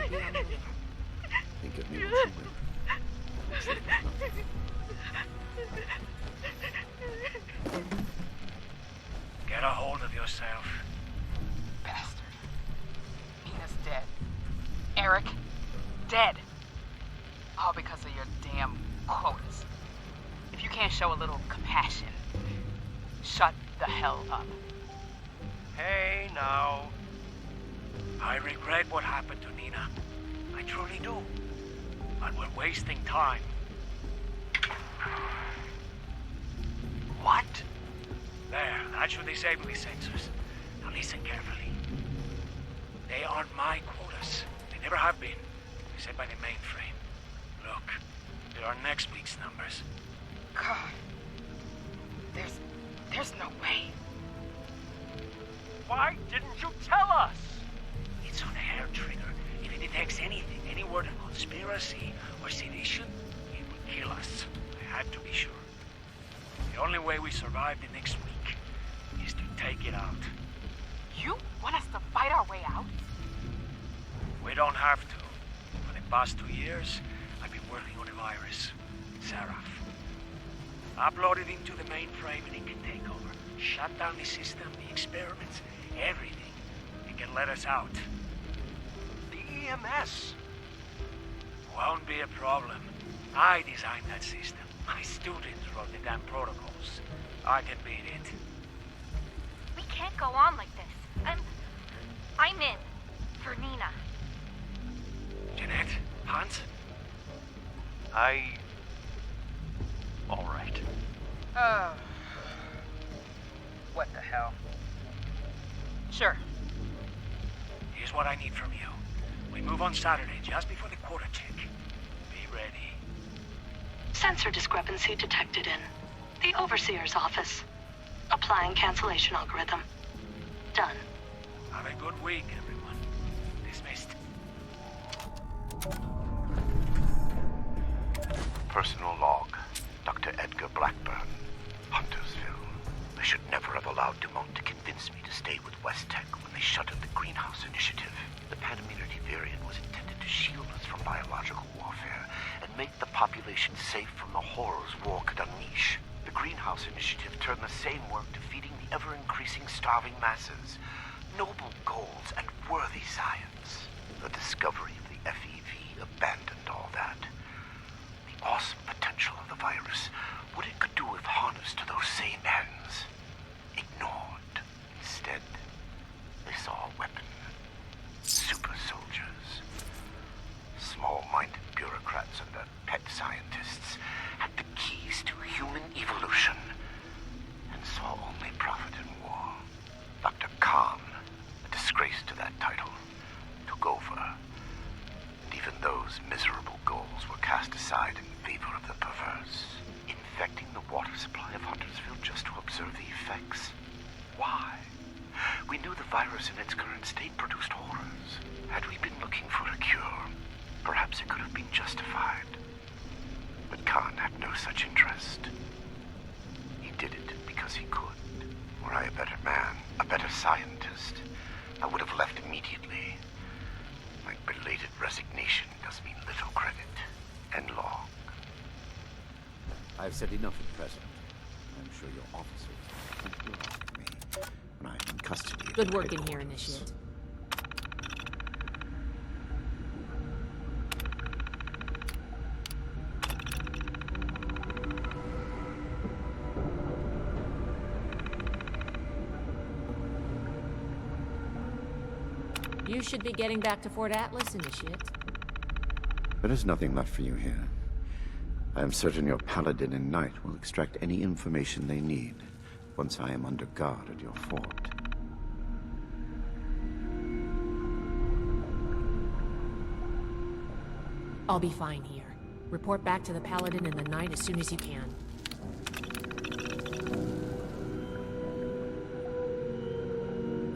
be on your way. Think of me what you will. I will say nothing. Get a hold of yourself. Bastard. Nina's dead. Eric, dead. All because of your damn quotas. If you can't show a little compassion, shut the hell up. Hey, now. I regret what happened to Nina. I truly do. But we're wasting time. What? There, that should disable the sensors. Now listen carefully. They aren't my quotas. They never have been. They set by the mainframe. Look, there are next week's numbers. God. There's no way. Why didn't you tell us? It's on a hair trigger. If it detects anything, any word of conspiracy or sedition, it will kill us. I had to be sure. The only way we survive the next week is to take it out. You want us to fight our way out? We don't have to. For the past 2 years, I've been working on a virus, Seraph. Upload it into the mainframe and it can take over. Shut down the system, the experiments, everything. It can let us out. The EMS won't be a problem. I designed that system. My students wrote the damn protocols. I can beat it. We can't go on like this. I'm in. For Nina. Jeanette? Hans? All right. What the hell? Sure. Here's what I need from you. We move on Saturday, just before the quota check. Be ready. Sensor discrepancy detected in the Overseer's office. Applying cancellation algorithm. Done. Have a good week, everyone. Dismissed. Personal log. Dr. Edgar Blackburn. Huntersville. They should never have allowed Dumont to convince me to stay with Westtech when they shuttered the Greenhouse Initiative. The Panimmunity variant was intended to shield us from biological warfare and make the population safe from the horrors war could unleash. The Greenhouse Initiative turned the same work to feeding the ever-increasing starving masses. Noble goals and worthy science. The discovery of the FEV abandoned all that. The awesome potential of the virus, what it could do if harnessed to those same ends. Ignored. Instead, they saw a weapon. Super soldiers. Small-minded bureaucrats and their pet scientists had the keys to human evolution and saw only profit in war. Dr. Khan, a disgrace to that title, took over. And even those miserable goals were cast aside in favor of the perverse. Infecting the water supply of Huntersville just to observe the effects. Why? We knew the virus in its current state produced horrors. Had we been looking for a cure, perhaps it could have been justified. But Khan had no such interest. He did it because he could. Were I a better man, a better scientist, I would have left immediately. My belated resignation does me little credit. And long. I've said enough at present. I'm sure your officers will ask me when I'm in custody. Good work in here, Initiate. You should be getting back to Fort Atlas, Initiate. There is nothing left for you here. I am certain your Paladin and Knight will extract any information they need once I am under guard at your fort. I'll be fine here. Report back to the Paladin and the Knight as soon as you can.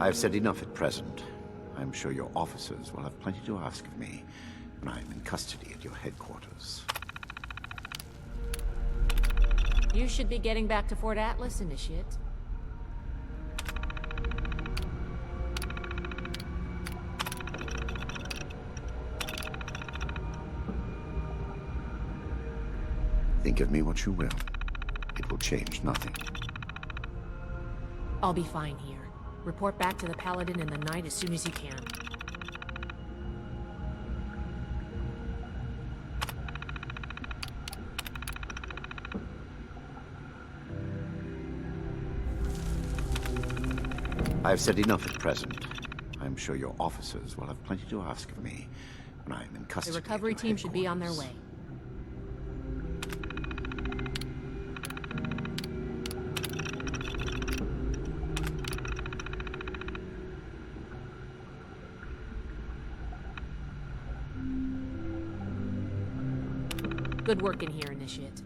I've said enough at present. I'm sure your officers will have plenty to ask of me when I'm in custody at your headquarters. You should be getting back to Fort Atlas, Initiate. Think of me what you will. It will change nothing. I'll be fine here. Report back to the Paladin in the night as soon as you can. I've said enough at present. I'm sure your officers will have plenty to ask of me when I am in custody. The recovery team should be on their way. Good work in here, Initiate.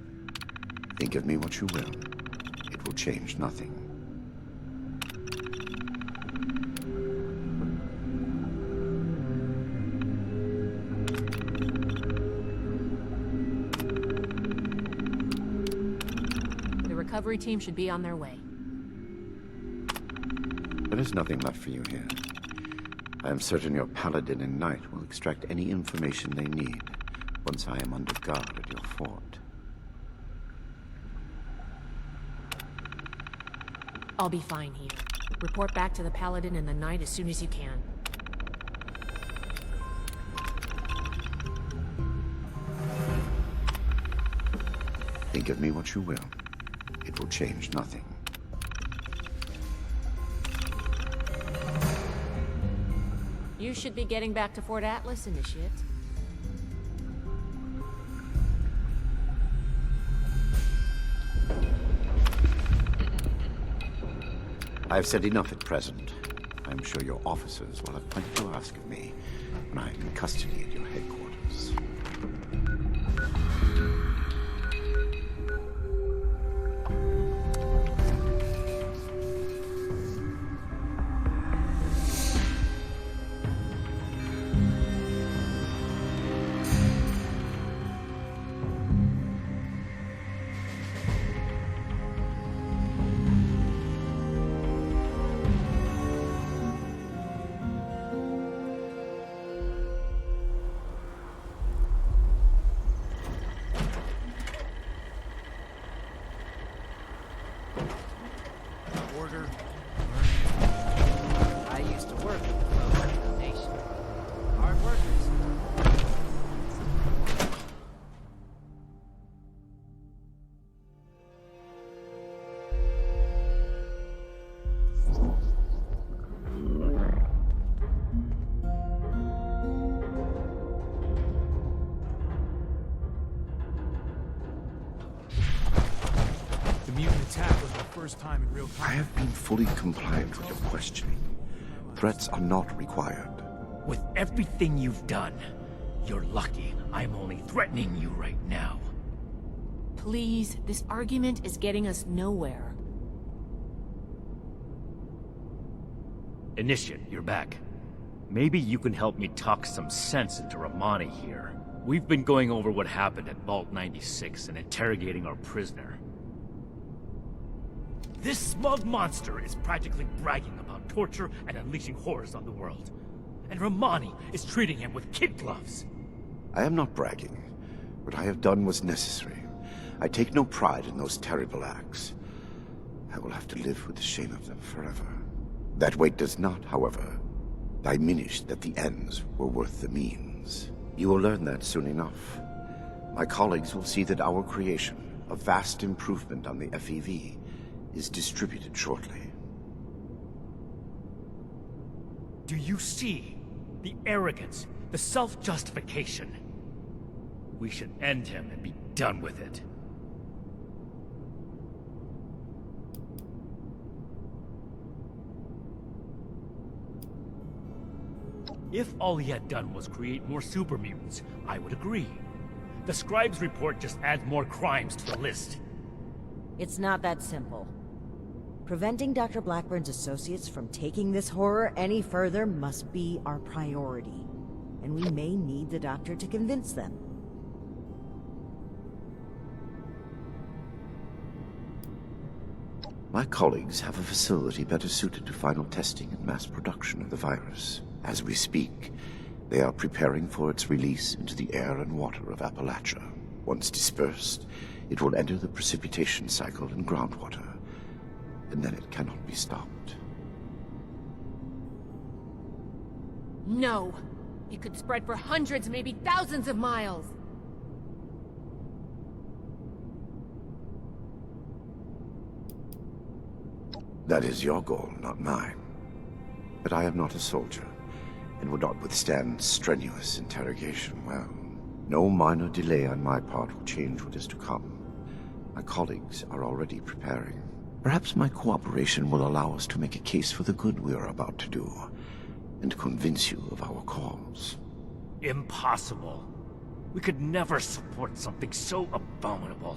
Think of me what you will. It will change nothing. The recovery team should be on their way. There is nothing left for you here. I am certain your Paladin and Knight will extract any information they need once I am under guard at your fort. I'll be fine here. Report back to the Paladin in the night as soon as you can. Think of me what you will. It will change nothing. You should be getting back to Fort Atlas, Initiate. I've said enough at present. I'm sure your officers will have plenty to ask of me when I am in custody at your headquarters. Order. I used to work at the Clover Foundation. Hard workers. The mutant attack was the first time in real I time. have been fully compliant with your questioning. Threats are not required. With everything you've done, you're lucky I'm only threatening you right now. Please, this argument is getting us nowhere. Initiate, you're back. Maybe you can help me talk some sense into Romani here. We've been going over what happened at Vault 96 and interrogating our prisoner. This smug monster is practically bragging about torture and unleashing horrors on the world. And Romani is treating him with kid gloves. I am not bragging. What I have done was necessary. I take no pride in those terrible acts. I will have to live with the shame of them forever. That weight does not, however, diminish that the ends were worth the means. You will learn that soon enough. My colleagues will see that our creation, a vast improvement on the FEV, is distributed shortly. Do you see the arrogance, the self-justification? We should end him and be done with it. If all he had done was create more super mutants, I would agree. The Scribe's report just adds more crimes to the list. It's not that simple. Preventing Dr. Blackburn's associates from taking this horror any further must be our priority. And we may need the Doctor to convince them. My colleagues have a facility better suited to final testing and mass production of the virus. As we speak, they are preparing for its release into the air and water of Appalachia. Once dispersed, it will enter the precipitation cycle in groundwater, and then it cannot be stopped. No! It could spread for hundreds, maybe thousands of miles! That is your goal, not mine. But I am not a soldier, and would not withstand strenuous interrogation well. No minor delay on my part will change what is to come. My colleagues are already preparing. Perhaps my cooperation will allow us to make a case for the good we are about to do, and convince you of our cause. Impossible. We could never support something so abominable.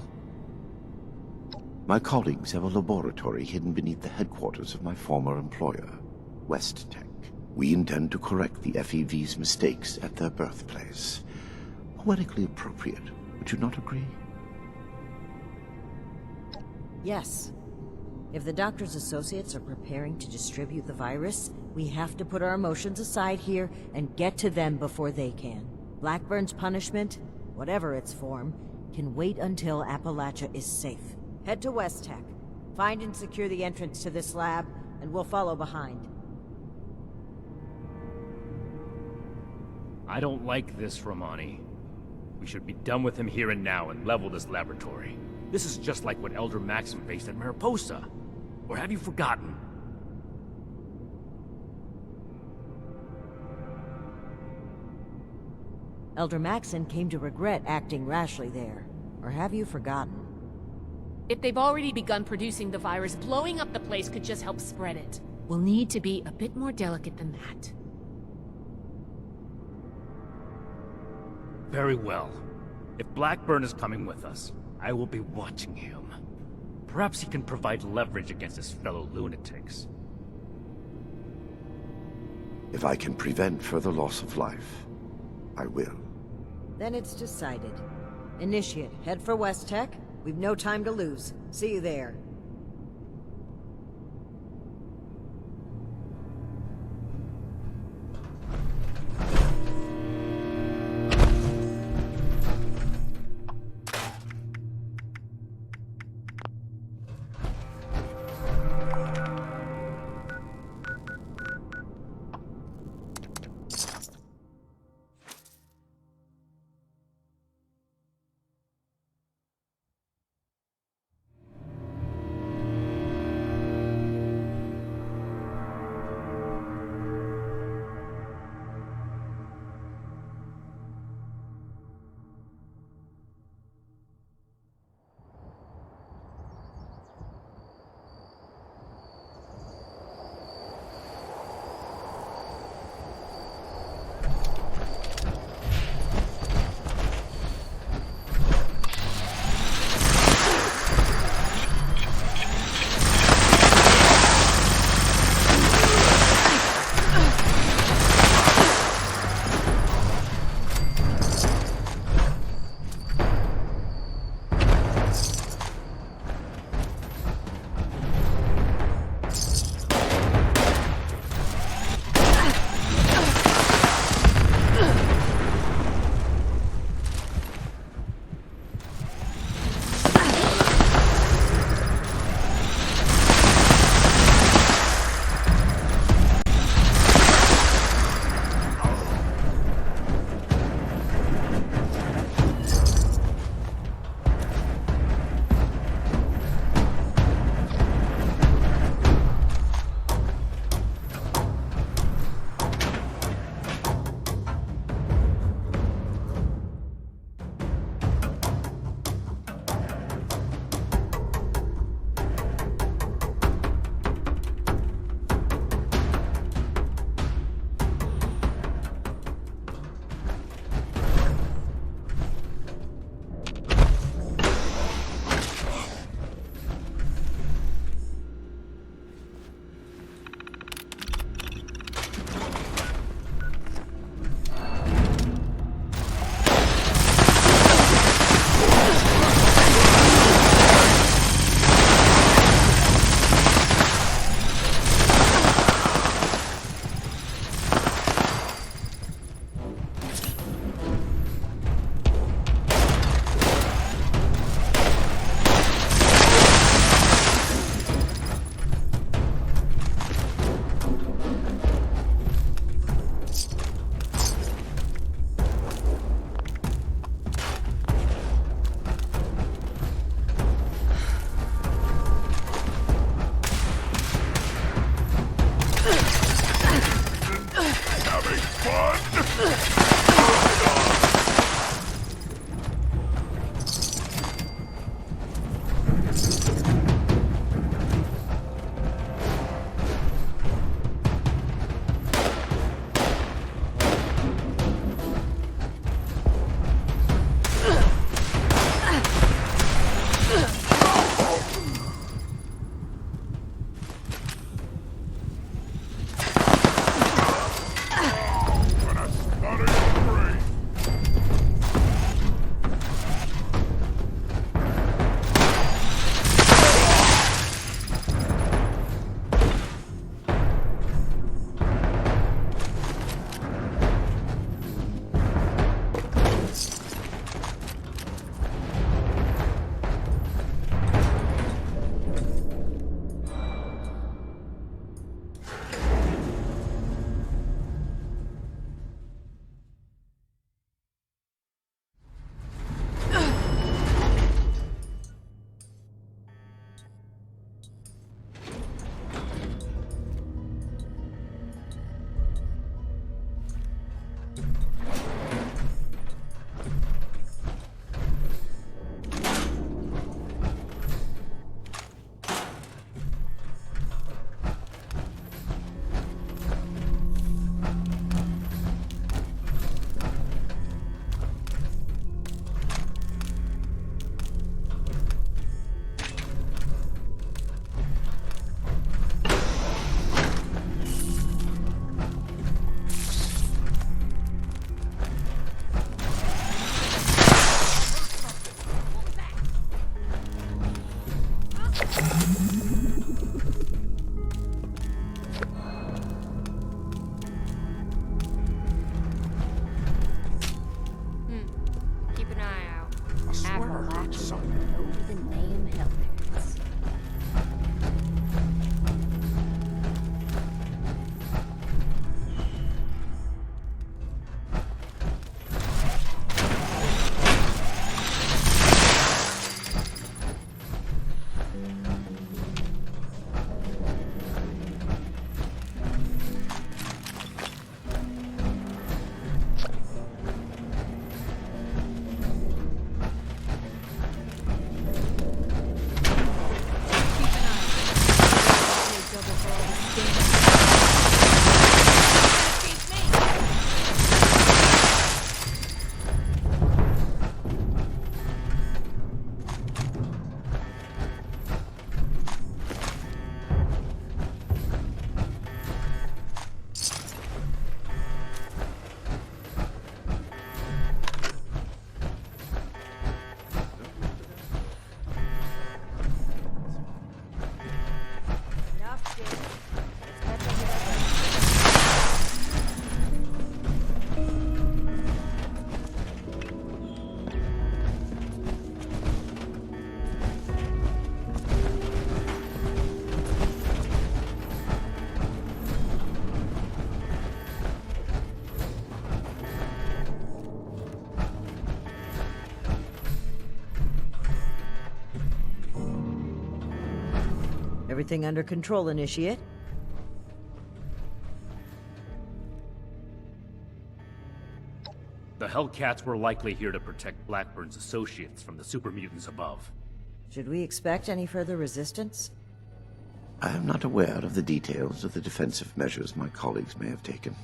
My colleagues have a laboratory hidden beneath the headquarters of my former employer, West Tech. We intend to correct the FEV's mistakes at their birthplace. Poetically appropriate, would you not agree? Yes. If the Doctor's associates are preparing to distribute the virus, we have to put our emotions aside here and get to them before they can. Blackburn's punishment, whatever its form, can wait until Appalachia is safe. Head to West Tech. Find and secure the entrance to this lab, and we'll follow behind. I don't like this, Romani. We should be done with him here and now and level this laboratory. This is just like what Elder Maxim faced at Mariposa. Or have you forgotten? Elder Maxon came to regret acting rashly there. Or have you forgotten? If they've already begun producing the virus, blowing up the place could just help spread it. We'll need to be a bit more delicate than that. Very well. If Blackburn is coming with us, I will be watching him. Perhaps he can provide leverage against his fellow lunatics. If I can prevent further loss of life, I will. Then it's decided. Initiate, head for West Tech. We've no time to lose. See you there. Everything under control, Initiate? The Hellcats were likely here to protect Blackburn's associates from the super mutants above. Should we expect any further resistance? I am not aware of the details of the defensive measures my colleagues may have taken.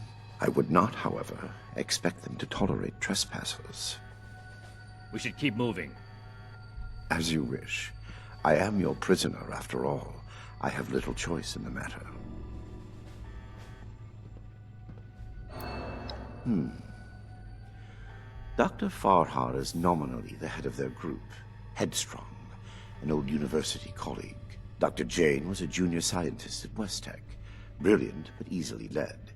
I would not, however, expect them to tolerate trespassers. We should keep moving. As you wish. I am your prisoner, after all. I have little choice in the matter. Dr. Farhar is nominally the head of their group, Headstrong, an old university colleague. Dr. Jane was a junior scientist at Westtech, brilliant but easily led.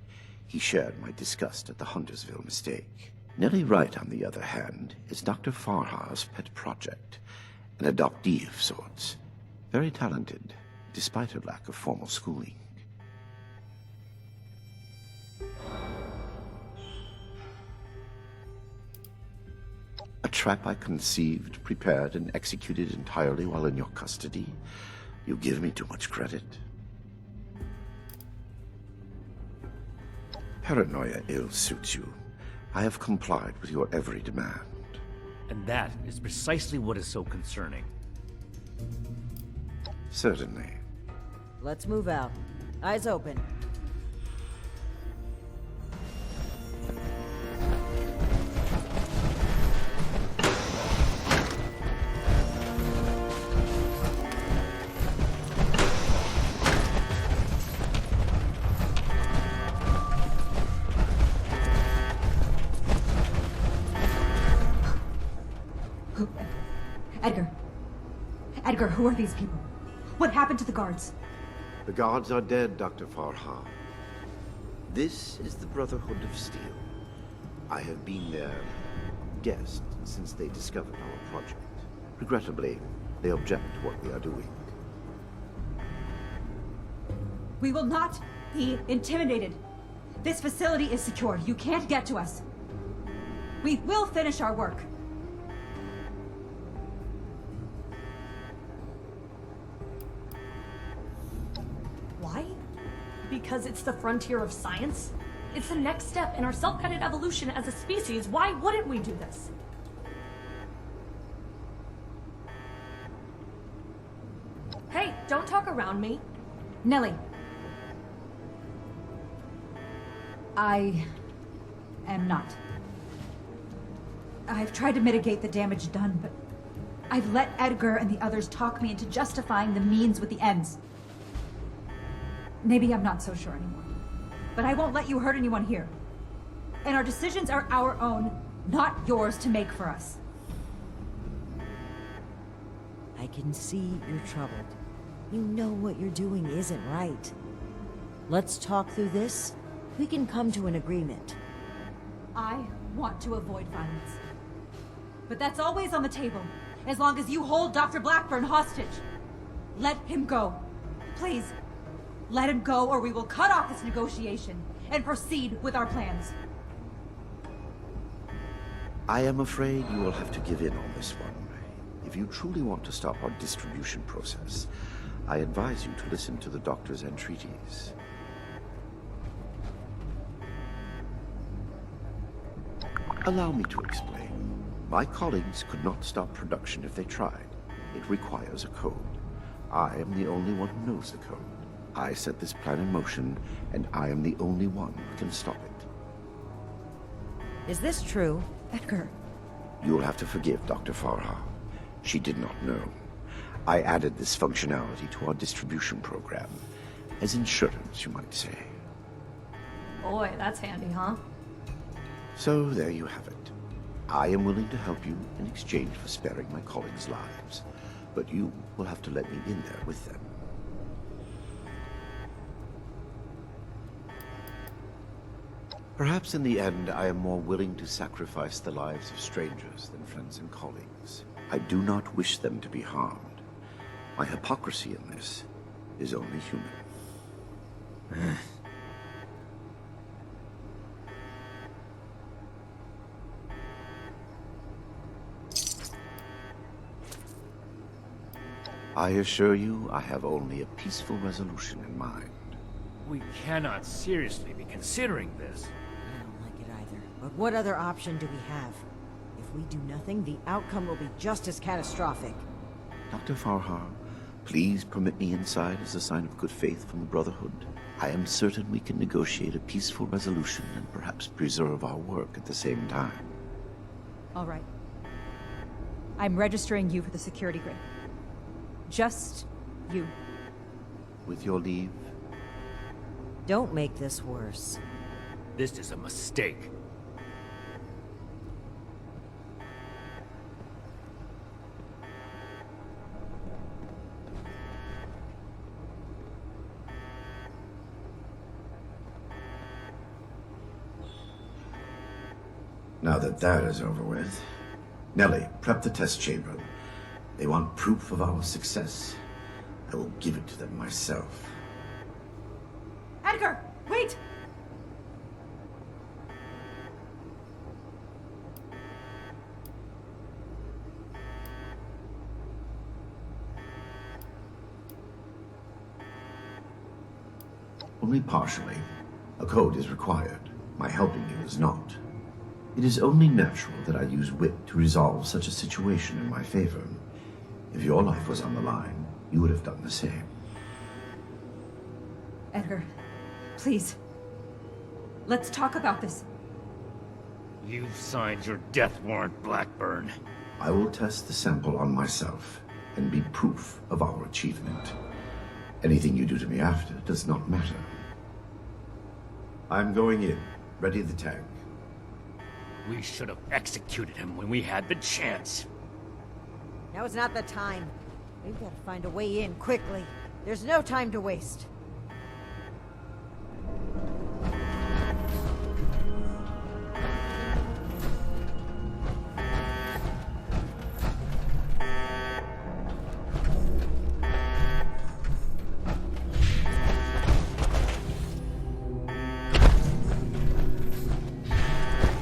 He shared my disgust at the Huntersville mistake. Nellie Wright, on the other hand, is Dr. Farhar's pet project, an adoptee of sorts. Very talented, despite her lack of formal schooling. A trap I conceived, prepared, and executed entirely while in your custody? You give me too much credit. Paranoia ill suits you. I have complied with your every demand. And that is precisely what is so concerning. Certainly. Let's move out. Eyes open. Edgar, who are these people? What happened to the guards? The guards are dead, Dr. Farhar. This is the Brotherhood of Steel. I have been their guest since they discovered our project. Regrettably, they object to what we are doing. We will not be intimidated. This facility is secure. You can't get to us. We will finish our work. Why? Because it's the frontier of science? It's the next step in our self-guided evolution as a species. Why wouldn't we do this? Hey, don't talk around me. Nellie. I am not. I've tried to mitigate the damage done, but I've let Edgar and the others talk me into justifying the means with the ends. Maybe I'm not so sure anymore. But I won't let you hurt anyone here. And our decisions are our own, not yours to make for us. I can see you're troubled. You know what you're doing isn't right. Let's talk through this. We can come to an agreement. I want to avoid violence. But that's always on the table, as long as you hold Dr. Blackburn hostage. Let him go. Please, let him go or we will cut off this negotiation and proceed with our plans. I am afraid you will have to give in on this one. If you truly want to stop our distribution process, I advise you to listen to the doctor's entreaties. Allow me to explain. My colleagues could not stop production if they tried. It requires a code. I am the only one who knows the code. I set this plan in motion, and I am the only one who can stop it. Is this true? Edgar. You will have to forgive Dr. Farhar. She did not know. I added this functionality to our distribution program. As insurance, you might say. Boy, that's handy, huh? So there you have it. I am willing to help you in exchange for sparing my colleagues' lives. But you will have to let me in there with them. Perhaps in the end, I am more willing to sacrifice the lives of strangers than friends and colleagues. I do not wish them to be harmed. My hypocrisy in this is only human. I assure you, I have only a peaceful resolution in mind. We cannot seriously be considering this. I don't like it either. But what other option do we have? If we do nothing, the outcome will be just as catastrophic. Dr. Farhar, please permit me inside as a sign of good faith from the Brotherhood. I am certain we can negotiate a peaceful resolution and perhaps preserve our work at the same time. All right. I'm registering you for the security grid. Just you. With your leave? Don't make this worse. This is a mistake. Now that that is over with, Nellie, prep the test chamber. They want proof of our success. I will give it to them myself. Edgar, wait! Only partially. A code is required. My helping you is not. It is only natural that I use wit to resolve such a situation in my favor. If your life was on the line, you would have done the same. Edgar, please. Let's talk about this. You've signed your death warrant, Blackburn. I will test the sample on myself and be proof of our achievement. Anything you do to me after does not matter. I'm going in. Ready the tank. We should have executed him when we had the chance. Now is not the time. We've got to find a way in quickly. There's no time to waste.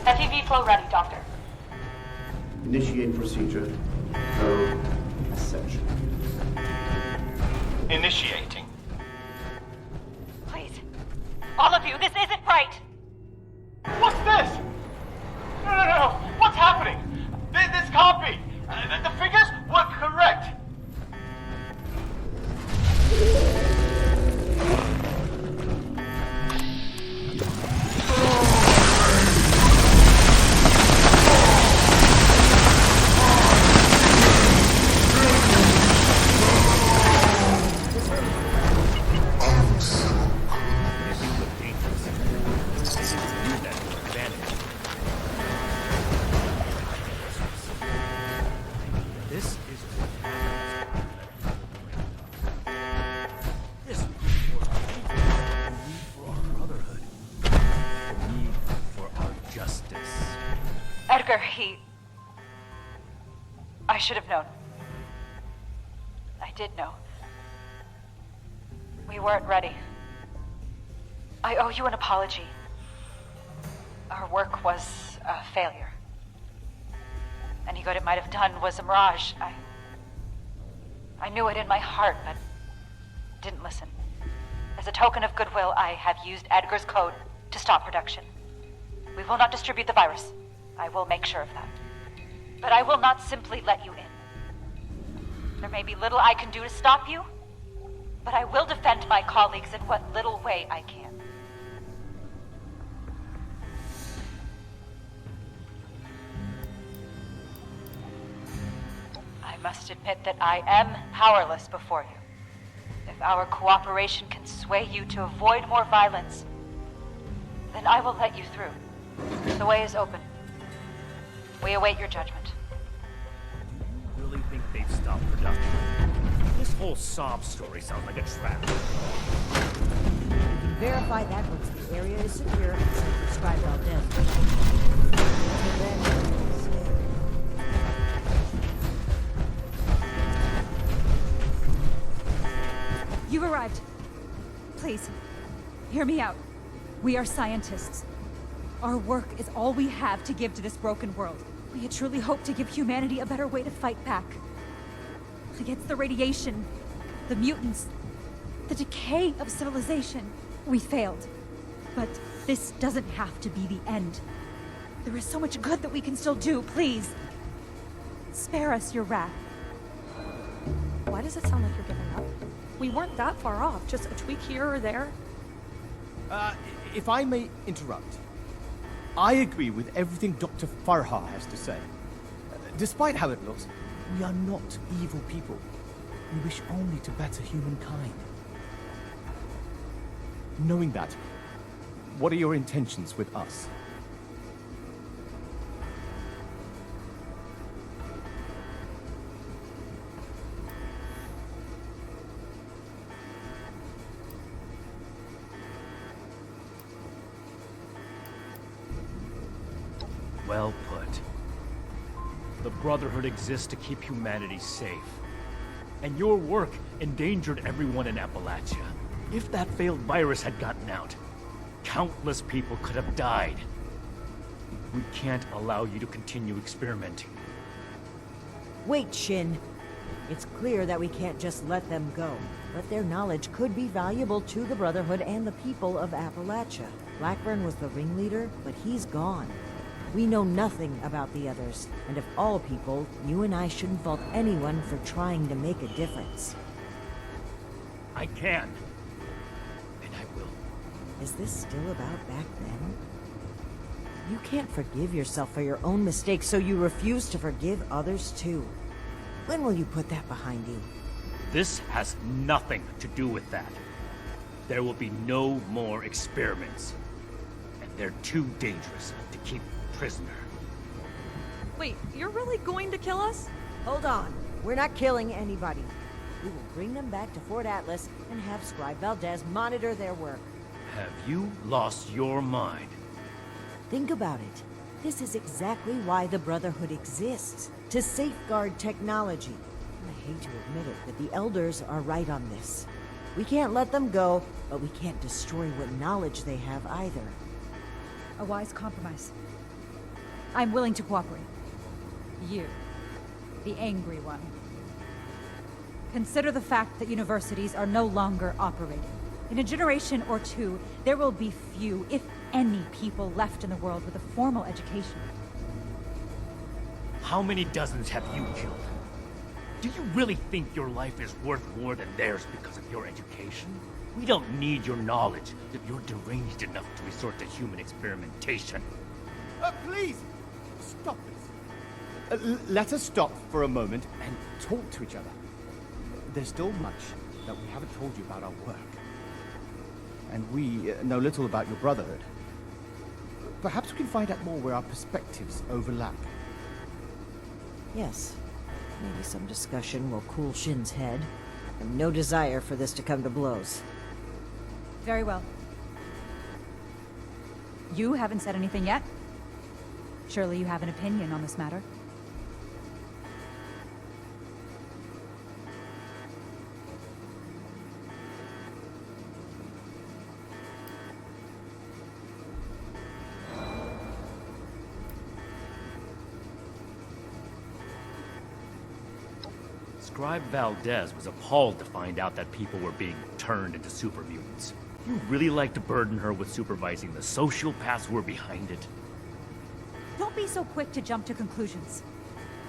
FEV flow ready, Doctor. Initiate procedure. Code Ascension. Initiating. Please. All of you, this isn't right! What's this? No. What's happening? This can't be. The figures were correct. Edgar, I should have known. I did know. We weren't ready. I owe you an apology. Our work was a failure. Any good it might have done was a mirage. I knew it in my heart, but didn't listen. As a token of goodwill, I have used Edgar's code to stop production. We will not distribute the virus. I will make sure of that. But I will not simply let you in. There may be little I can do to stop you, but I will defend my colleagues in what little way I can. I must admit that I am powerless before you. If our cooperation can sway you to avoid more violence, then I will let you through. The way is open. We await your judgment. Do you really think they've stopped production? This whole sob story sounds like a trap. We can verify that once the area is secure and prescribed all death. Until then, You've arrived. Please, hear me out. We are scientists. Our work is all we have to give to this broken world. We truly hope to give humanity a better way to fight back. Against the radiation, the mutants, the decay of civilization. We failed. But this doesn't have to be the end. There is so much good that we can still do, please. Spare us your wrath. Why does it sound like you're giving up? We weren't that far off, just a tweak here or there. If I may interrupt. I agree with everything Dr. Farha has to say. Despite how it looks, we are not evil people. We wish only to better humankind. Knowing that, what are your intentions with us? Well put. The Brotherhood exists to keep humanity safe. And your work endangered everyone in Appalachia. If that failed virus had gotten out, countless people could have died. We can't allow you to continue experimenting. Wait, Shin. It's clear that we can't just let them go. But their knowledge could be valuable to the Brotherhood and the people of Appalachia. Blackburn was the ringleader, but he's gone. We know nothing about the others, and of all people, you and I shouldn't fault anyone for trying to make a difference. I can. And I will. Is this still about back then? You can't forgive yourself for your own mistakes, so you refuse to forgive others too. When will you put that behind you? This has nothing to do with that. There will be no more experiments. And they're too dangerous to keep prisoner. Wait, you're really going to kill us? Hold on. We're not killing anybody. We will bring them back to Fort Atlas and have Scribe Valdez monitor their work. Have you lost your mind? Think about it. This is exactly why the Brotherhood exists. To safeguard technology. I hate to admit it, but the Elders are right on this. We can't let them go, but we can't destroy what knowledge they have either. A wise compromise. I'm willing to cooperate. You, the angry one. Consider the fact that universities are no longer operating. In a generation or two, there will be few, if any, people left in the world with a formal education. How many dozens have you killed? Do you really think your life is worth more than theirs because of your education? We don't need your knowledge if you're deranged enough to resort to human experimentation. Please! Stop this. Let us stop for a moment and talk to each other. There's still much that we haven't told you about our work. And we know little about your Brotherhood. Perhaps we can find out more where our perspectives overlap. Yes. Maybe some discussion will cool Shin's head. I have no desire for this to come to blows. Very well. You haven't said anything yet? Surely you have an opinion on this matter. Scribe Valdez was appalled to find out that people were being turned into super mutants. You really like to burden her with supervising the sociopaths who were behind it? Don't be so quick to jump to conclusions.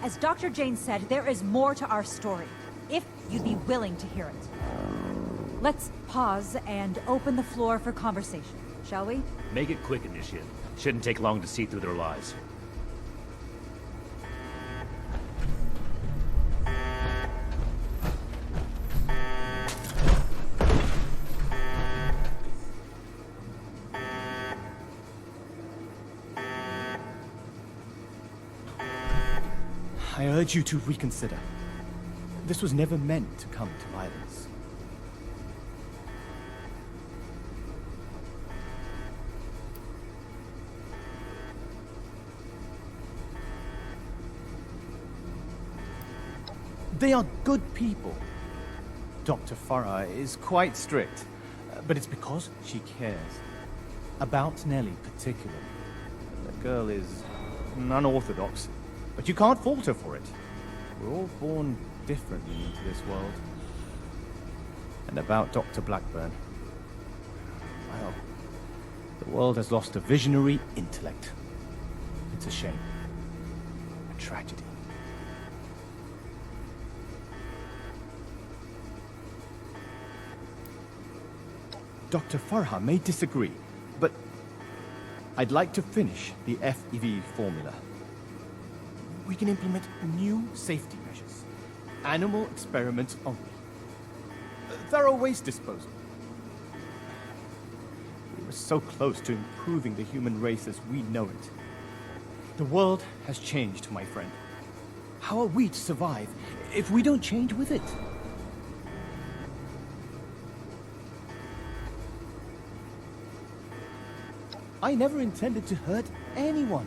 As Dr. Jane said, there is more to our story, if you'd be willing to hear it. Let's pause and open the floor for conversation, shall we? Make it quick, Initiate. Shouldn't take long to see through their lies. I urge you to reconsider. This was never meant to come to violence. They are good people. Dr. Farah is quite strict, but it's because she cares. About Nellie particularly. The girl is unorthodox, but you can't fault her for it. We're all born differently into this world. And about Dr. Blackburn, well, the world has lost a visionary intellect. It's a shame. A tragedy. Dr. Farha may disagree, but I'd like to finish the FEV formula. We can implement new safety measures. Animal experiments only. Thorough waste disposal. We were so close to improving the human race as we know it. The world has changed, my friend. How are we to survive if we don't change with it? I never intended to hurt anyone.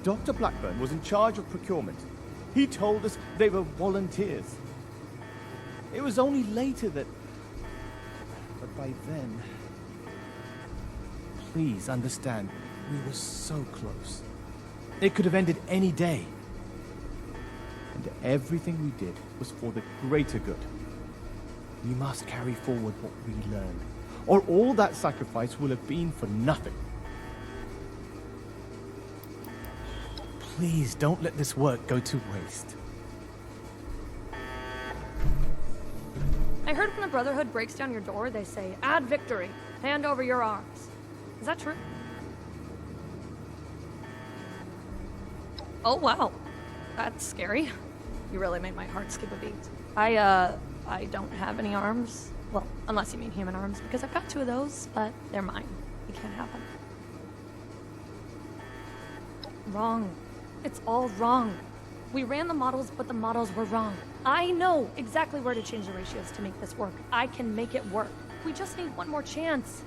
Dr. Blackburn was in charge of procurement. He told us they were volunteers. It was only later that... But by then... Please understand, we were so close. It could have ended any day. And everything we did was for the greater good. We must carry forward what we learned, or all that sacrifice will have been for nothing. Please don't let this work go to waste. I heard when the Brotherhood breaks down your door, they say, "Add victory. Hand over your arms." Is that true? Oh, wow. That's scary. You really made my heart skip a beat. I don't have any arms. Well, unless you mean human arms, because I've got 2 of those, but they're mine. You can't have them. Wrong. It's all wrong. We ran the models, but the models were wrong. I know exactly where to change the ratios to make this work. I can make it work. We just need one more chance.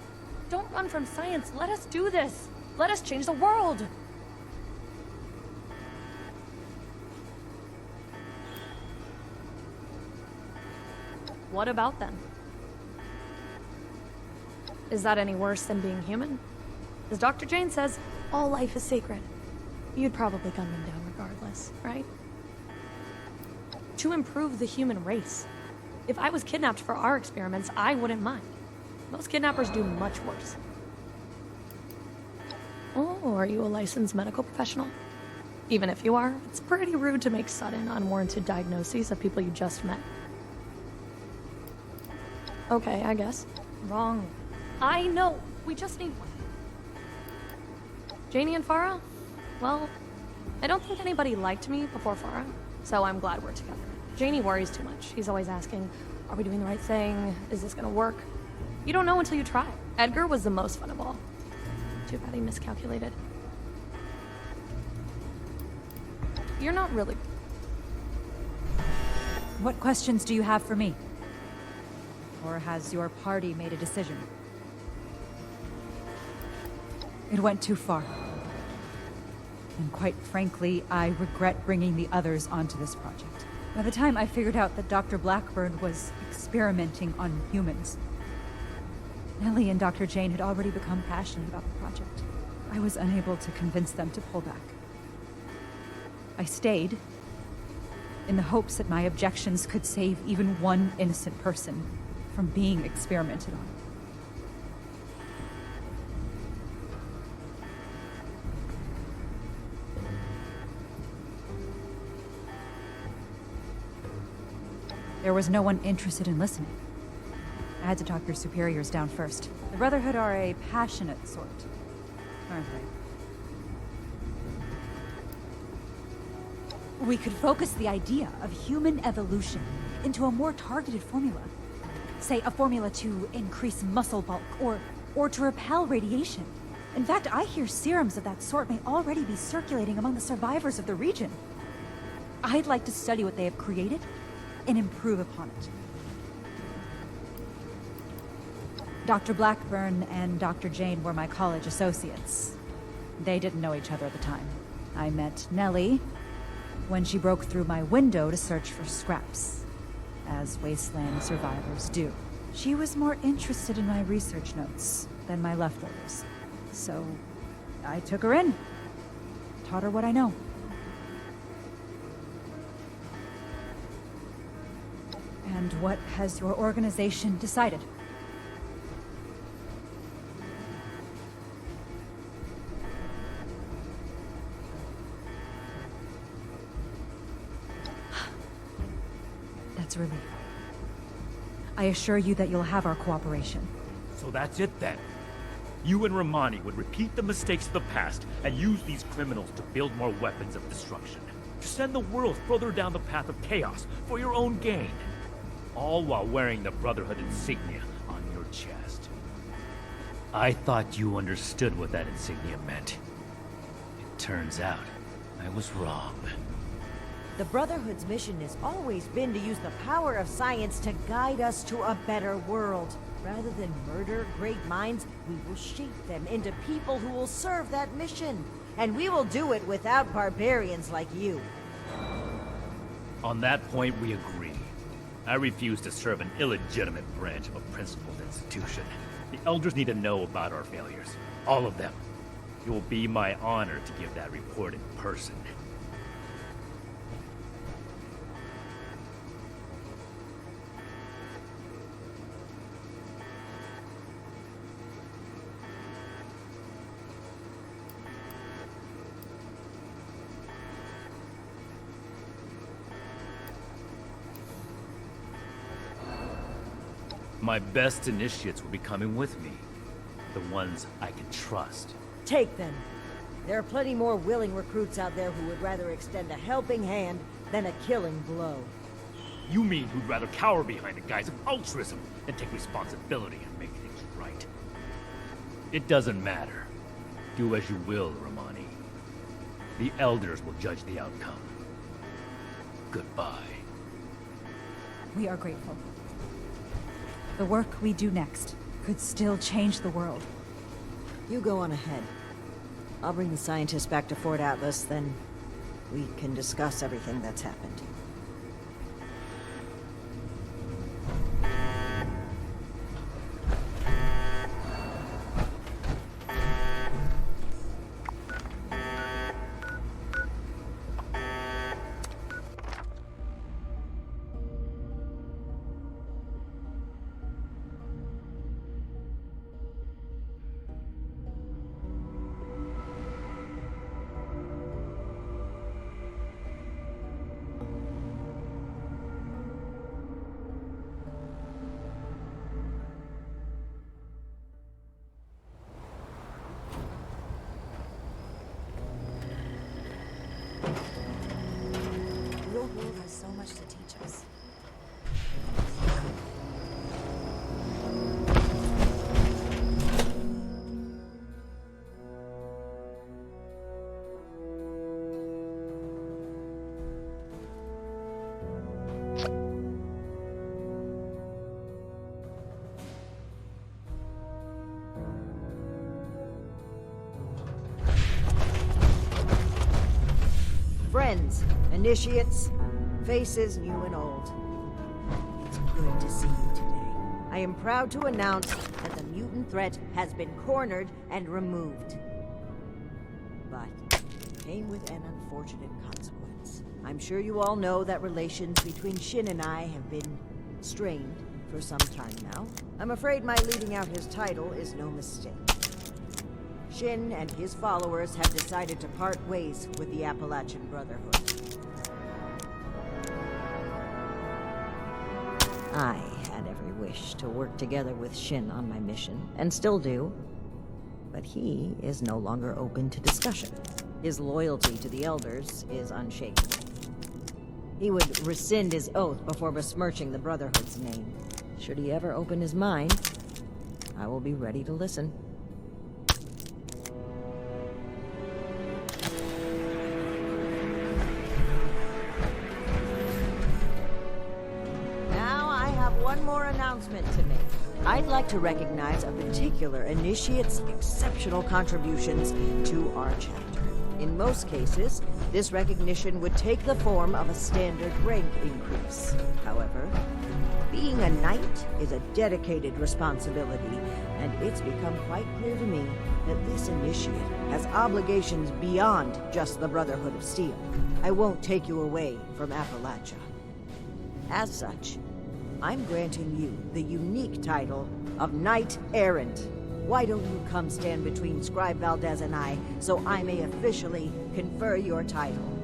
Don't run from science. Let us do this. Let us change the world. What about them? Is that any worse than being human? As Dr. Jane says, all life is sacred. You'd probably gun them down regardless, right? To improve the human race. If I was kidnapped for our experiments, I wouldn't mind. Most kidnappers do much worse. Oh, are you a licensed medical professional? Even if you are, it's pretty rude to make sudden, unwarranted diagnoses of people you just met. Okay, I guess. Wrong. I know. We just need one. Janie and Farah? Well, I don't think anybody liked me before Farah, so I'm glad we're together. Janie worries too much. He's always asking, are we doing the right thing? Is this gonna work? You don't know until you try. Edgar was the most fun of all. Too bad he miscalculated. You're not really... What questions do you have for me? Or has your party made a decision? It went too far. And quite frankly, I regret bringing the others onto this project. By the time I figured out that Dr. Blackburn was experimenting on humans, Nellie and Dr. Jane had already become passionate about the project. I was unable to convince them to pull back. I stayed, in the hopes that my objections could save even one innocent person from being experimented on. There was no one interested in listening. I had to talk your superiors down first. The Brotherhood are a passionate sort, aren't they? We could focus the idea of human evolution into a more targeted formula. Say, a formula to increase muscle bulk, or to repel radiation. In fact, I hear serums of that sort may already be circulating among the survivors of the region. I'd like to study what they have created and improve upon it. Dr. Blackburn and Dr. Jane were my college associates. They didn't know each other at the time. I met Nellie when she broke through my window to search for scraps, as wasteland survivors do. She was more interested in my research notes than my leftovers. So I took her in, taught her what I know. And what has your organization decided? That's a relief. I assure you that you'll have our cooperation. So that's it then. You and Romani would repeat the mistakes of the past and use these criminals to build more weapons of destruction. To send the world further down the path of chaos for your own gain. All while wearing the Brotherhood insignia on your chest. I thought you understood what that insignia meant. It turns out, I was wrong. The Brotherhood's mission has always been to use the power of science to guide us to a better world. Rather than murder great minds, we will shape them into people who will serve that mission. And we will do it without barbarians like you. On that point, we agree. I refuse to serve an illegitimate branch of a principled institution. The Elders need to know about our failures. All of them. It will be my honor to give that report in person. My best initiates will be coming with me. The ones I can trust. Take them. There are plenty more willing recruits out there who would rather extend a helping hand than a killing blow. You mean who'd rather cower behind the guise of altruism than take responsibility and make things right? It doesn't matter. Do as you will, Romani. The Elders will judge the outcome. Goodbye. We are grateful. The work we do next could still change the world. You go on ahead. I'll bring the scientists back to Fort Atlas, then we can discuss everything that's happened. So much to teach us. Friends, initiates, faces new and old. It's good to see you today. I am proud to announce that the mutant threat has been cornered and removed. But it came with an unfortunate consequence. I'm sure you all know that relations between Shin and I have been strained for some time now. I'm afraid my leaving out his title is no mistake. Shin and his followers have decided to part ways with the Appalachian Brotherhood. I had every wish to work together with Shin on my mission, and still do. But he is no longer open to discussion. His loyalty to the Elders is unshaken. He would rescind his oath before besmirching the Brotherhood's name. Should he ever open his mind, I will be ready to listen. One more announcement to make. I'd like to recognize a particular initiate's exceptional contributions to our chapter. In most cases, this recognition would take the form of a standard rank increase. However, being a knight is a dedicated responsibility, and it's become quite clear to me that this initiate has obligations beyond just the Brotherhood of Steel. I won't take you away from Appalachia. As such, I'm granting you the unique title of Knight Errant. Why don't you come stand between Scribe Valdez and I, so I may officially confer your title?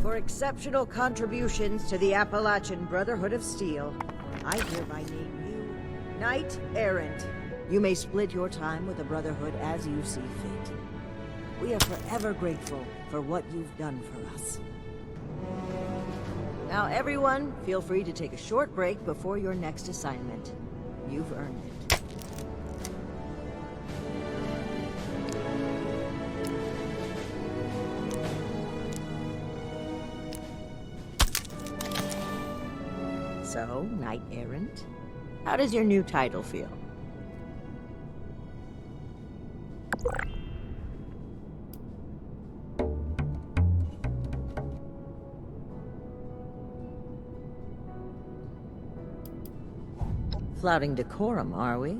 For exceptional contributions to the Appalachian Brotherhood of Steel, I hereby name you Knight Errant. You may split your time with the Brotherhood as you see fit. We are forever grateful for what you've done for us. Now everyone, feel free to take a short break before your next assignment. You've earned it. So, Knight Errant, how does your new title feel? Flouting decorum, are we?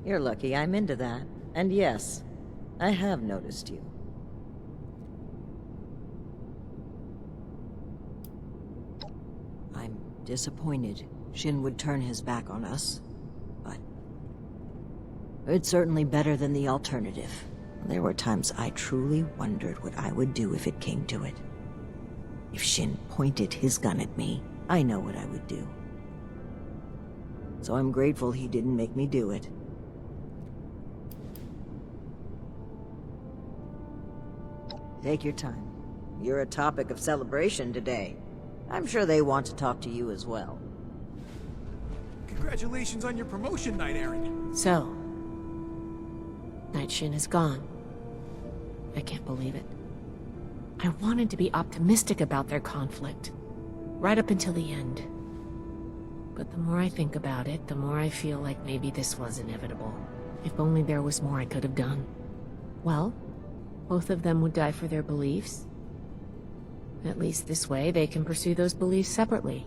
You're lucky I'm into that. And yes, I have noticed you. I'm disappointed Shin would turn his back on us, but it's certainly better than the alternative. There were times I truly wondered what I would do if it came to it. If Shin pointed his gun at me, I know what I would do. So I'm grateful he didn't make me do it. Take your time. You're a topic of celebration today. I'm sure they want to talk to you as well. Congratulations on your promotion, Knight Errant. So, Knight Shin is gone. I can't believe it. I wanted to be optimistic about their conflict, right up until the end. But the more I think about it, the more I feel like maybe this was inevitable. If only there was more I could have done. Well, both of them would die for their beliefs. At least this way, they can pursue those beliefs separately,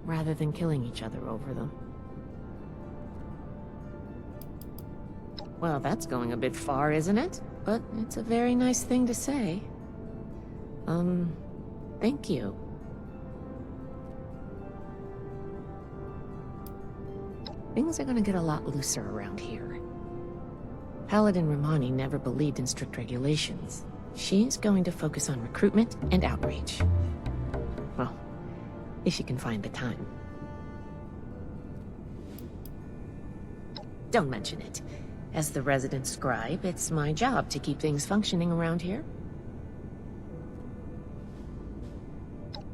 rather than killing each other over them. Well, that's going a bit far, isn't it? But it's a very nice thing to say. Thank you. Things are gonna get a lot looser around here. Paladin Romani never believed in strict regulations. She's going to focus on recruitment and outreach. Well, if she can find the time. Don't mention it. As the resident scribe, it's my job to keep things functioning around here.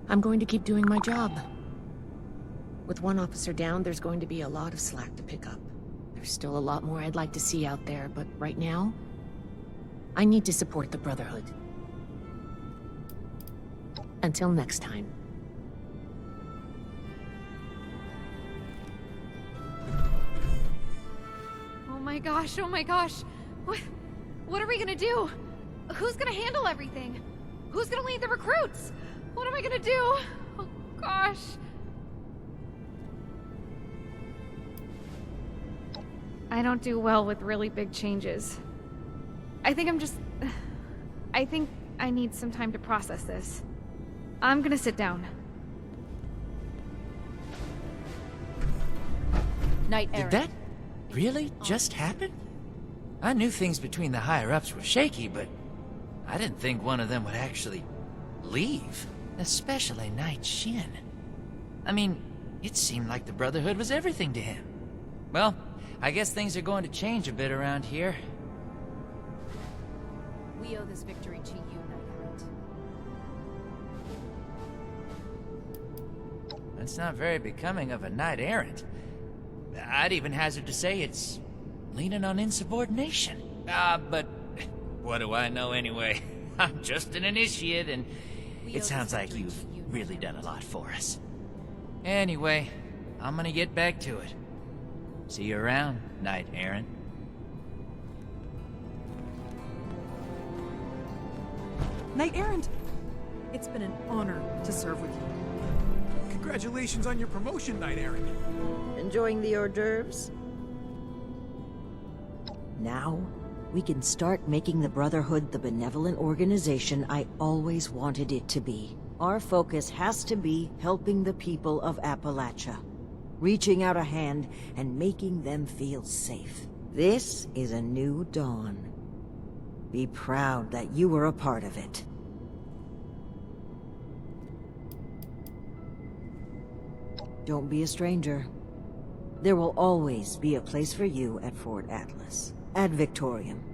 I'm going to keep doing my job. With one officer down, there's going to be a lot of slack to pick up. There's still a lot more I'd like to see out there, but right now, I need to support the Brotherhood. Until next time. Oh my gosh, oh my gosh. What are we gonna do? Who's gonna handle everything? Who's gonna lead the recruits? What am I gonna do? Oh gosh. I don't do well with really big changes. I think I need some time to process this. I'm gonna sit down. Knight Errant. Did that really just happen? I knew things between the higher-ups were shaky, but I didn't think one of them would actually leave. Especially Knight Shin. I mean, it seemed like the Brotherhood was everything to him. Well, I guess things are going to change a bit around here. We owe this victory to you, Knight Errant. That's not very becoming of a Knight Errant. I'd even hazard to say it's leaning on insubordination. But what do I know anyway? I'm just an initiate, and it sounds like you've really done a lot for us. Anyway, I'm gonna get back to it. See you around, Knight Errant. Knight Errant! It's been an honor to serve with you. Congratulations on your promotion, Knight Errant. Enjoying the hors d'oeuvres? Now, we can start making the Brotherhood the benevolent organization I always wanted it to be. Our focus has to be helping the people of Appalachia, reaching out a hand and making them feel safe. This is a new dawn. Be proud that you were a part of it. Don't be a stranger. There will always be a place for you at Fort Atlas, ad Victorium.